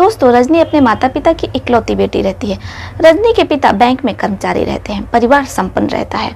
दोस्तों, रजनी अपने माता पिता की इकलौती बेटी रहती है। रजनी के पिता बैंक में कर्मचारी रहते हैं। परिवार संपन्न रहता है।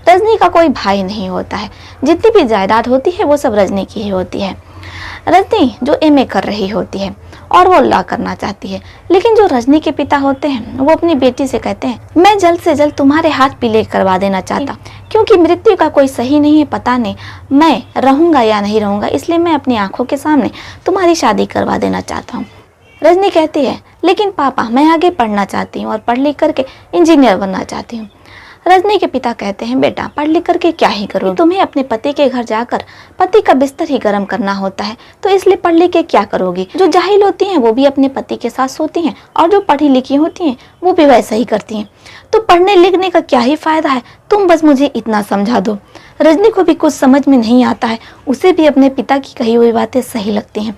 रजनी का कोई भाई नहीं होता है। जितनी भी जायदाद होती है वो सब रजनी की ही होती है। रजनी जो एमए कर रही होती है और वो लॉ करना चाहती है, लेकिन जो रजनी के पिता होते हैं वो अपनी बेटी से कहते हैं, मैं जल्द से जल्द तुम्हारे हाथ पीले करवा देना चाहता, क्योंकि मृत्यु का कोई सही नहीं है, पता नहीं मैं रहूंगा या नहीं रहूंगा, इसलिए मैं अपनी आंखों के सामने तुम्हारी शादी करवा देना चाहता हूँ। रजनी कहती है, लेकिन पापा मैं आगे पढ़ना चाहती हूँ और पढ़ लिख करके इंजीनियर बनना चाहती हूँ। रजनी के पिता कहते हैं, बेटा पढ़ लिख करके क्या ही करोगे, तुम्हें अपने पति के घर जाकर पति का बिस्तर ही गर्म करना होता है, तो इसलिए पढ़ लिख के क्या करोगी। जो जाहिल होती हैं वो भी अपने पति के साथ सोती हैं और जो पढ़ी लिखी होती हैं वो भी वैसा ही करती हैं, तो पढ़ने लिखने का क्या ही फायदा है, तुम बस मुझे इतना समझा दो। रजनी को भी कुछ समझ में नहीं आता है, उसे भी अपने पिता की कही हुई बातें सही लगती हैं,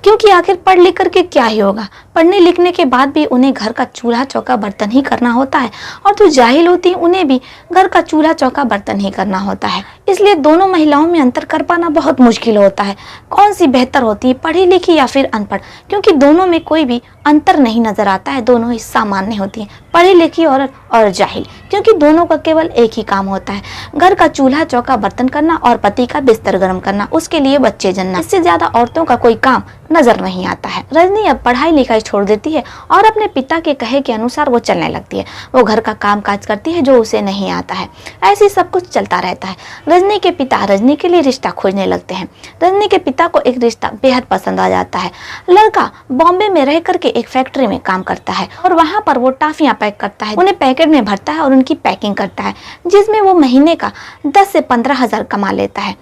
क्योंकि आखिर पढ़ लिख करके क्या ही होगा। पढ़ने लिखने के बाद भी उन्हें घर का चूल्हा चौका बर्तन ही करना होता है, और जो जाहिल होती है उन्हें भी घर का चूल्हा चौका बर्तन ही करना होता है। इसलिए दोनों महिलाओं में अंतर कर पाना बहुत मुश्किल होता है। कौन सी बेहतर होती है, पढ़ी लिखी या फिर अनपढ़, क्योंकि दोनों में कोई भी अंतर नहीं नजर आता है। दोनों ही सामान्य होती हैं, पढ़ी लिखी औरत और जाहिल, क्योंकि दोनों का केवल एक ही काम होता है, घर का चूल्हा चौका बर्तन करना और पति का बिस्तर गर्म करना, उसके लिए बच्चे जन्ना। इससे ज्यादा औरतों का कोई काम नजर नहीं आता है। रजनी अब पढ़ाई लिखाई छोड़ देती है और अपने पिता के कहे के अनुसार वो चलने लगती है। वो घर का काम काज करती है जो उसे नहीं आता है। ऐसे ही सब कुछ चलता रहता है। रजनी के पिता रजनी के लिए रिश्ता खोजने लगते हैं। रजनी के पिता को एक रिश्ता बेहद पसंद आ जाता है। लड़का बॉम्बे में रह करके एक फैक्ट्री में काम करता है और वहाँ पर वो टाफियाँ पैक करता है, उन्हें पैकेट में भरता है और उनकी पैकिंग करता है, जिसमें वो महीने का 10 से 15 हजार कमा लेता है।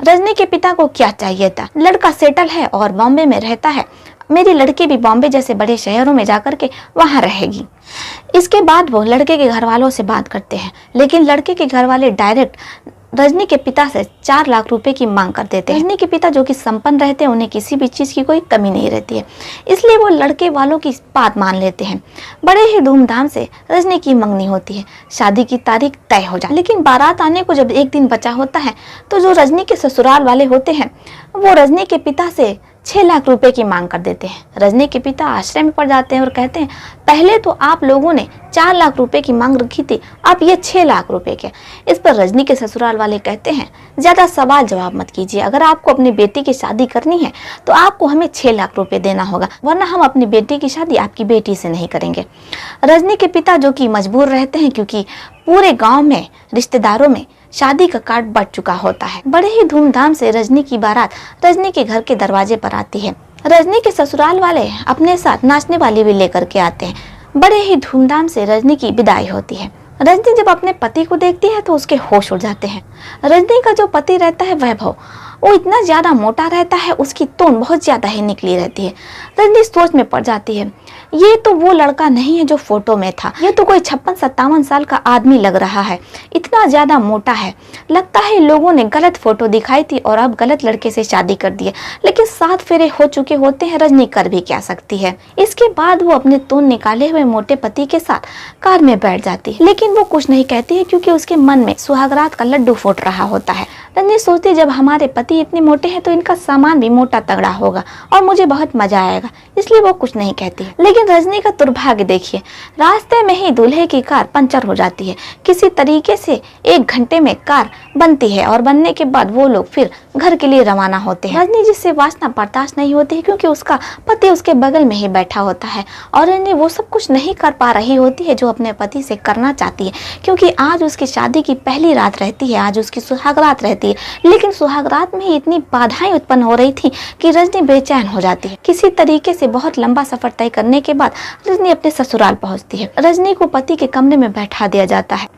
रजनी के पिता को क्या चाहिए था, लड़का सेटल है और बॉम्बे में रहता है, मेरी लड़की भी बॉम्बे जैसे बड़े शहरों में जाकर के वहां रहेगी। इसके बाद वो लड़के के घर वालों से बात करते हैं, लेकिन लड़के के घर वाले डायरेक्ट रजनी के पिता से 4 लाख रुपए की मांग कर देते हैं। रजनी के पिता जो कि संपन्न रहते हैं, उन्हें किसी भी चीज की कोई कमी नहीं रहती है, इसलिए वो लड़के वालों की बात मान लेते हैं। बड़े ही धूमधाम से रजनी की मंगनी होती है, शादी की तारीख तय हो जाती है। लेकिन बारात आने को जब एक दिन बचा होता है, तो जो रजनी के ससुराल वाले होते हैं वो रजनी के पिता से 6 लाख रुपए की मांग कर देते हैं। रजनी के पिता आश्चर्य में पड़ जाते हैं और कहते हैं, पहले तो आप लोगों ने 4 लाख रुपए की मांग रखी थी, अब ये 6 लाख रुपए के। इस पर रजनी के ससुराल वाले कहते हैं, ज्यादा सवाल जवाब मत कीजिए, अगर आपको अपनी बेटी की शादी करनी है तो आपको हमें 6 लाख रुपए देना होगा, वरना हम अपनी बेटी की शादी आपकी बेटी से नहीं करेंगे। रजनी के पिता जो कि मजबूर रहते हैं, क्योंकि पूरे गाँव में रिश्तेदारों में शादी का कार्ड बढ़ चुका होता है। बड़े ही धूमधाम से रजनी की बारात रजनी के घर के दरवाजे पर आती है। रजनी के ससुराल वाले अपने साथ नाचने वाली भी लेकर के आते हैं। बड़े ही धूमधाम से रजनी की विदाई होती है। रजनी जब अपने पति को देखती है तो उसके होश उड़ जाते हैं। रजनी का जो पति रहता है वैभव, वो इतना ज्यादा मोटा रहता है, उसकी तोन बहुत ज्यादा ही निकली रहती है। रजनी सोच में पड़ जाती है, ये तो वो लड़का नहीं है जो फोटो में था, ये तो कोई 56-57 साल का आदमी लग रहा है, इतना ज्यादा मोटा है, लगता है लोगों ने गलत फोटो दिखाई थी और अब गलत लड़के से शादी कर दी है। लेकिन 7 फेरे हो चुके होते हैं, रजनी कर भी क्या सकती है। इसके बाद वो अपने तोन निकाले हुए मोटे पति के साथ कार में बैठ जाती है, लेकिन वो कुछ नहीं कहती है, क्योंकि उसके मन में सुहागरात का लड्डू फूट रहा होता है। रजनी सोचती, जब हमारे पति इतने मोटे हैं तो इनका सामान भी मोटा तगड़ा होगा और मुझे बहुत मजा आएगा, इसलिए वो कुछ नहीं कहती है। लेकिन रजनी का दुर्भाग्य देखिए, रास्ते में ही दूल्हे की कार पंचर हो जाती है। किसी तरीके से 1 घंटे में कार बनती है और बनने के बाद वो लोग फिर घर के लिए रवाना होते हैं। रजनी जिससे वासना बर्दाश्त नहीं होती है, क्योंकि उसका पति उसके बगल में ही बैठा होता है और रजनी वो सब कुछ नहीं कर पा रही होती है जो अपने पति से करना चाहती है, क्योंकि आज उसकी शादी की पहली रात रहती है, आज उसकी सुहागरात रहती है। लेकिन सुहागरात में ही इतनी बाधाएं उत्पन्न हो रही थी कि रजनी बेचैन हो जाती है। किसी तरीके से बहुत लंबा सफर तय करने के बाद रजनी अपने ससुराल पहुंचती है। रजनी को पति के कमरे में बैठा दिया जाता है।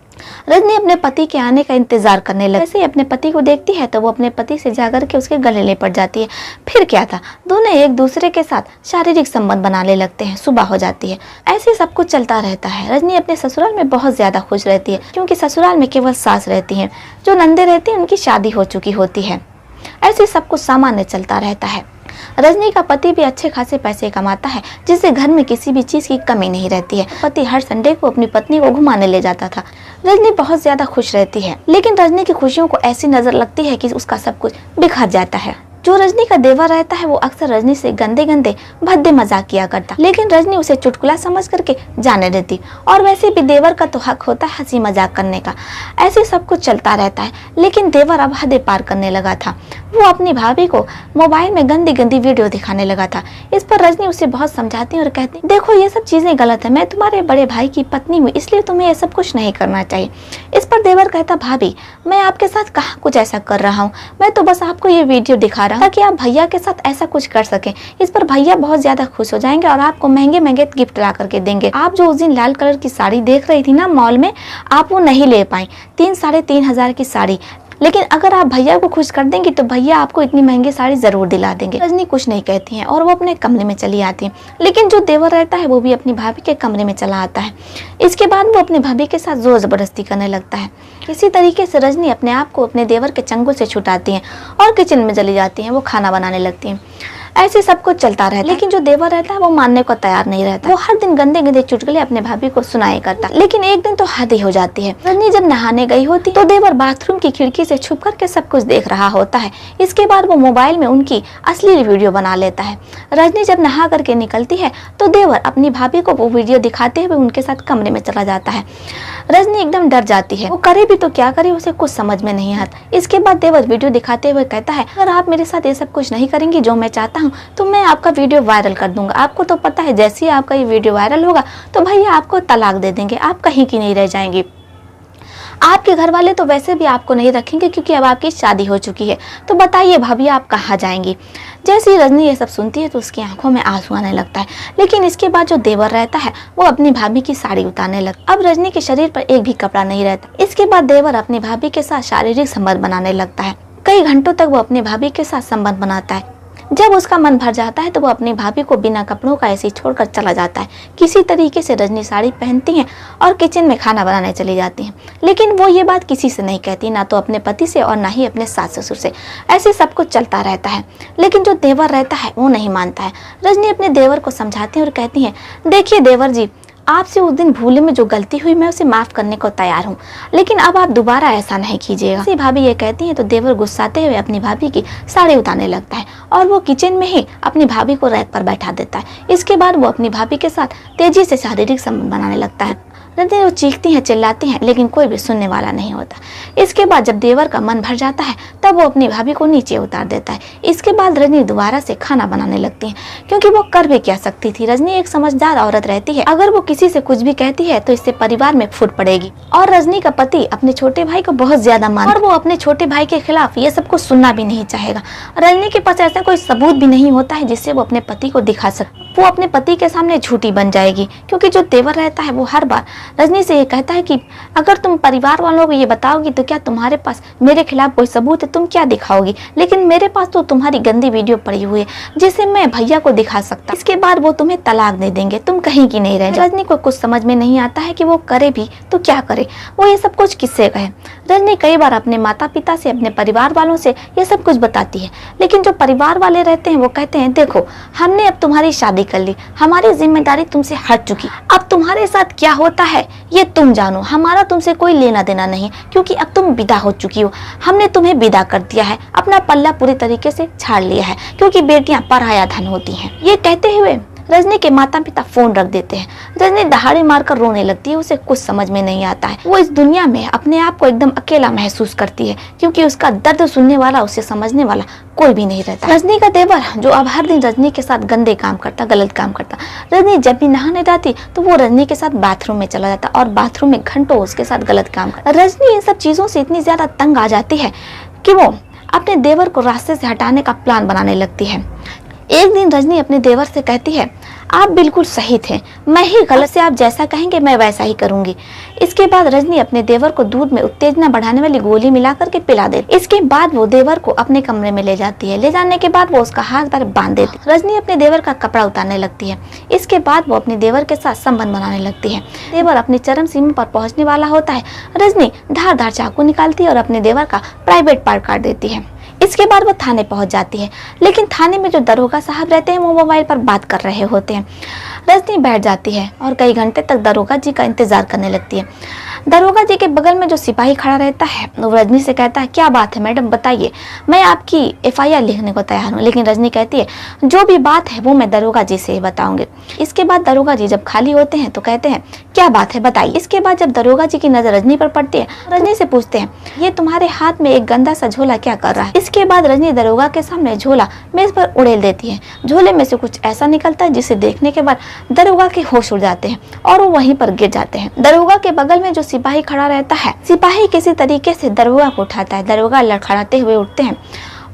रजनी अपने पति के आने का इंतजार करने लगी। जैसे ही अपने पति को देखती है तो वो अपने पति से जाकर के उसके गले ले पड़ जाती है। फिर क्या था, दोनों एक दूसरे के साथ शारीरिक संबंध बनाने लगते हैं। सुबह हो जाती है। ऐसे सब कुछ चलता रहता है। रजनी अपने ससुराल में बहुत ज्यादा खुश रहती है, क्योंकि ससुराल में केवल सास रहती है, जो नंदे रहती है उनकी शादी हो चुकी होती है। ऐसे सब कुछ सामान्य चलता रहता है। रजनी का पति भी अच्छे खासे पैसे कमाता है, जिससे घर में किसी भी चीज की कमी नहीं रहती है। पति हर संडे को अपनी पत्नी को घुमाने ले जाता था। रजनी बहुत ज्यादा खुश रहती है, लेकिन रजनी की खुशियों को ऐसी नजर लगती है कि उसका सब कुछ बिखर जाता है। जो रजनी का देवर रहता है वो अक्सर रजनी से गंदे गंदे भद्दे मजाक किया करता, लेकिन रजनी उसे चुटकुला समझ करके जाने देती। और वैसे भी देवर का तो हक होता है हंसी मजाक करने का। ऐसे सब कुछ चलता रहता है, लेकिन देवर अब हदें पार करने लगा था। वो अपनी भाभी को मोबाइल में गंदी गंदी वीडियो दिखाने लगा था। इस पर रजनी उसे बहुत समझाती और कहती, देखो ये सब चीजें गलत है, मैं तुम्हारे बड़े भाई की पत्नी हूँ, इसलिए तुम्हें ये सब कुछ नहीं करना चाहिए। इस पर देवर कहता, भाभी मैं आपके साथ कहाँ कुछ ऐसा कर रहा हूँ, मैं तो बस आपको ये वीडियो दिखा रहा हूँ ताकि आप भैया के साथ ऐसा कुछ कर सकें। इस पर भैया बहुत ज्यादा खुश हो जाएंगे और आपको महंगे महंगे गिफ्ट ला करके देंगे। आप जो उस दिन लाल कलर की साड़ी देख रही थी ना मॉल में, आप वो नहीं ले पाई, 3-3.5 की साड़ी, लेकिन अगर आप भैया को खुश कर देंगी तो भैया आपको इतनी महंगी साड़ी जरूर दिला देंगे। रजनी कुछ नहीं कहती है और वो अपने कमरे में चली आती है, लेकिन जो देवर रहता है वो भी अपनी भाभी के कमरे में चला आता है। इसके बाद वो अपनी भाभी के साथ जोर जबरदस्ती करने लगता है। किसी तरीके से रजनी अपने आप को अपने देवर के चंगुल से छुटाती है और किचन में चली जाती है, वो खाना बनाने लगती है। ऐसे सब कुछ चलता रहता है, लेकिन जो देवर रहता है वो मानने को तैयार नहीं रहता। वो हर दिन गंदे गंदे चुटकुले अपने भाभी को सुनाया करता, लेकिन एक दिन तो हद ही हो जाती है। रजनी जब नहाने गई होती तो देवर बाथरूम की खिड़की से छुप करके सब कुछ देख रहा होता है। इसके बाद वो मोबाइल में उनकी असली वीडियो बना लेता है। रजनी जब नहा करके निकलती है तो देवर अपनी भाभी को वो वीडियो दिखाते हुए उनके साथ कमरे में चला जाता है। रजनी एकदम डर जाती है, वो करे भी तो क्या करे, उसे कुछ समझ में नहीं आता। इसके बाद देवर वीडियो दिखाते हुए कहता है, अगर आप मेरे साथ ये सब कुछ नहीं करेंगी जो मैं चाहता हूँ तो मैं आपका वीडियो वायरल कर दूंगा। आपको तो पता है जैसे ही आपका ये वीडियो वायरल होगा तो भैया आपको तलाक दे देंगे, आप कहीं की नहीं रह जाएंगी। आपके घर वाले तो वैसे भी आपको नहीं रखेंगे क्योंकि अब आपकी शादी हो चुकी है, तो बताइए भाभी आप कहाँ जाएंगी। जैसे ही रजनी ये सब सुनती है तो उसकी आंखों में आंसू आने लगता है, लेकिन इसके बाद जो देवर रहता है वो अपनी भाभी की साड़ी उतारने लगता है। अब रजनी के शरीर पर एक भी कपड़ा नहीं रहता। इसके बाद देवर अपनी भाभी के साथ शारीरिक संबंध बनाने लगता है। कई घंटों तक वो अपनी भाभी के साथ संबंध बनाता है। जब उसका मन भर जाता है तो वो अपनी भाभी को बिना कपड़ों का ऐसे ही छोड़कर चला जाता है। किसी तरीके से रजनी साड़ी पहनती है और किचन में खाना बनाने चली जाती है, लेकिन वो ये बात किसी से नहीं कहती, ना तो अपने पति से और ना ही अपने सास ससुर से। ऐसे सब कुछ चलता रहता है, लेकिन जो देवर रहता है वो नहीं मानता है। रजनी अपने देवर को समझाती है और कहती है, देखिए देवर जी, आपसे उस दिन भूले में जो गलती हुई मैं उसे माफ करने को तैयार हूँ, लेकिन अब आप दोबारा ऐसा नहीं कीजिएगा। भाभी ये कहती है तो देवर गुस्साते हुए अपनी भाभी की साड़ी उतारने लगता है और वो किचन में ही अपनी भाभी को रैक पर बैठा देता है। इसके बाद वो अपनी भाभी के साथ तेजी से शारीरिक संबंध बनाने लगता है। रजनी वो चीखती हैं, चिल्लाती हैं, लेकिन कोई भी सुनने वाला नहीं होता। इसके बाद जब देवर का मन भर जाता है तब वो अपनी भाभी को नीचे उतार देता है। इसके बाद रजनी दोबारा से खाना बनाने लगती है, क्योंकि वो कर भी क्या सकती थी। रजनी एक समझदार औरत रहती है, अगर वो किसी से कुछ भी कहती है तो इससे परिवार में फूट पड़ेगी। और रजनी का पति अपने छोटे भाई को बहुत ज्यादा मानता है और वो अपने छोटे भाई के खिलाफ ये सब कुछ सुनना भी नहीं चाहेगा। रजनी के पास ऐसा कोई सबूत भी नहीं होता है जिससे वो अपने पति को दिखा सके। वो अपने पति के सामने झूठी बन जाएगी, क्योंकि जो देवर रहता है वो हर बार रजनी से ये कहता है कि अगर तुम परिवार वालों को ये बताओगी तो क्या तुम्हारे पास मेरे खिलाफ कोई सबूत है, तुम क्या दिखाओगी, लेकिन मेरे पास तो तुम्हारी गंदी वीडियो पड़ी हुई है जिसे मैं भैया को दिखा सकता। इसके बाद वो तुम्हें तलाक दे देंगे, तुम कहीं की नहीं रह। रजनी को कुछ समझ में नहीं आता है कि वो करे भी तो क्या करे, वो ये सब कुछ किससे कहे। रजनी कई बार अपने माता पिता से, अपने परिवार वालों से ये सब कुछ बताती है, लेकिन जो परिवार वाले रहते हैं वो कहते हैं, देखो हमने अब तुम्हारी शादी कर ली, हमारी जिम्मेदारी तुमसे हट चुकी, अब तुम्हारे साथ क्या होता है ये तुम जानो, हमारा तुमसे कोई लेना देना नहीं, क्योंकि अब तुम विदा हो चुकी हो, हमने तुम्हें विदा कर दिया है, अपना पल्ला पूरी तरीके से झाड़ लिया है, क्योंकि बेटियां पराया धन होती हैं। ये कहते हुए रजनी के माता पिता फोन रख देते हैं। रजनी दहाड़े मारकर रोने लगती है, उसे कुछ समझ में नहीं आता है। वो इस दुनिया में अपने आप को एकदम अकेला महसूस करती है, क्योंकि उसका दर्द सुनने वाला, उसे समझने वाला कोई भी नहीं रहता। रजनी का देवर जो अब हर दिन रजनी के साथ गंदे काम करता, गलत काम करता। रजनी जब भी नहाने जाती तो वो रजनी के साथ बाथरूम में चला जाता और बाथरूम में घंटों उसके साथ गलत काम करता। रजनी इन सब चीजों से इतनी ज्यादा तंग आ जाती है कि वो अपने देवर को रास्ते से हटाने का प्लान बनाने लगती है। एक दिन रजनी अपने देवर से कहती है, आप बिल्कुल सही थे, मैं ही गलत, से आप जैसा कहेंगे मैं वैसा ही करूंगी। इसके बाद रजनी अपने देवर को दूध में उत्तेजना बढ़ाने वाली गोली मिला करके पिला देती। इसके बाद वो देवर को अपने कमरे में ले जाती है। ले जाने के बाद वो उसका हाथ पैर बांध देती। रजनी अपने देवर का कपड़ा उतारने लगती है। इसके बाद वो अपने देवर के साथ संबंध बनाने लगती है। देवर अपनी चरम सीमा पर पहुंचने वाला होता है। रजनी धारदार चाकू निकालती है और अपने देवर का प्राइवेट पार्ट काट देती है। इसके बाद वो थाने पहुंच जाती है, लेकिन थाने में जो दरोगा साहब रहते हैं वो मोबाइल पर बात कर रहे होते हैं। रजनी बैठ जाती है और कई घंटे तक दरोगा जी का इंतजार करने लगती है। दरोगा जी के बगल में जो सिपाही खड़ा रहता है वो रजनी से कहता है, क्या बात है मैडम बताइए, मैं आपकी FIR लिखने को तैयार हूँ। लेकिन रजनी कहती है, जो भी बात है वो मैं दरोगा जी से ही बताऊंगी। इसके बाद दरोगा जी जब खाली होते हैं तो कहते हैं, क्या बात है बताइए। इसके बाद जब दरोगा जी की नजर रजनी पर पड़ती है, रजनी से पूछते हैं, ये तुम्हारे हाथ में एक गंदा सा झोला क्या कर रहा है। इसके बाद रजनी दरोगा के सामने झोला मेज पर उड़ेल देती है। झोले में से कुछ ऐसा निकलता है जिसे देखने के बाद दरोगा के होश उड़ जाते हैं और वो वहीं पर गिर जाते हैं। दरोगा के बगल में जो सिपाही खड़ा रहता है, सिपाही किसी तरीके से दरोगा को उठाता है। दरोगा लड़खड़ाते हुए उठते हैं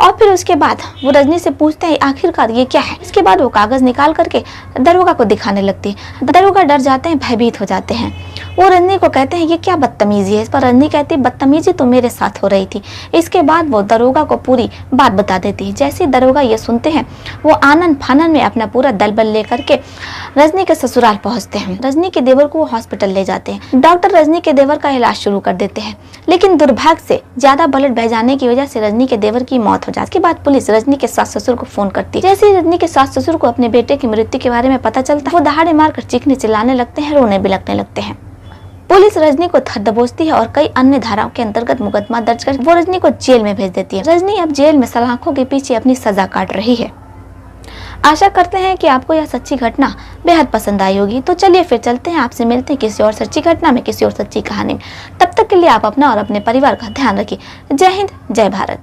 और फिर उसके बाद वो रजनी से पूछते हैं, आखिरकार ये क्या है। इसके बाद वो कागज निकाल करके दरोगा को दिखाने लगती है। दरोगा डर जाते हैं, भयभीत हो जाते हैं। वो रजनी को कहते हैं, ये क्या बदतमीजी है। इस पर रजनी कहती है, बदतमीजी तो मेरे साथ हो रही थी। इसके बाद वो दरोगा को पूरी बात बता देती है। जैसे दरोगा ये सुनते हैं, वो आनंद फानन में अपना पूरा दल बल लेकर के रजनी के ससुराल पहुंचते हैं। रजनी के देवर को हॉस्पिटल ले जाते हैं। डॉक्टर रजनी के देवर का इलाज शुरू कर देते हैं, लेकिन दुर्भाग्य से ज्यादा ब्लड बह जाने की वजह से रजनी के देवर की मौत हो जाती है। इसके बाद पुलिस रजनी के सास ससुर को फोन करती है। जैसे ही रजनी के सास ससुर को अपने बेटे की मृत्यु के बारे में पता चलता है, वो दहाड़े मारकर चीखने चिल्लाने लगते हैं, रोने भी लगने लगते हैं। पुलिस रजनी को दबोचती है और कई अन्य धाराओं के अंतर्गत मुकदमा दर्ज कर वो रजनी को जेल में भेज देती है। रजनी अब जेल में सलाखों के पीछे अपनी सजा काट रही है। आशा करते हैं कि आपको यह सच्ची घटना बेहद पसंद आई होगी। तो चलिए फिर चलते हैं, आपसे मिलते हैं किसी और सच्ची घटना में, किसी और सच्ची कहानी में। तब तक के लिए आप अपना और अपने परिवार का ध्यान रखिए। जय हिंद, जय भारत।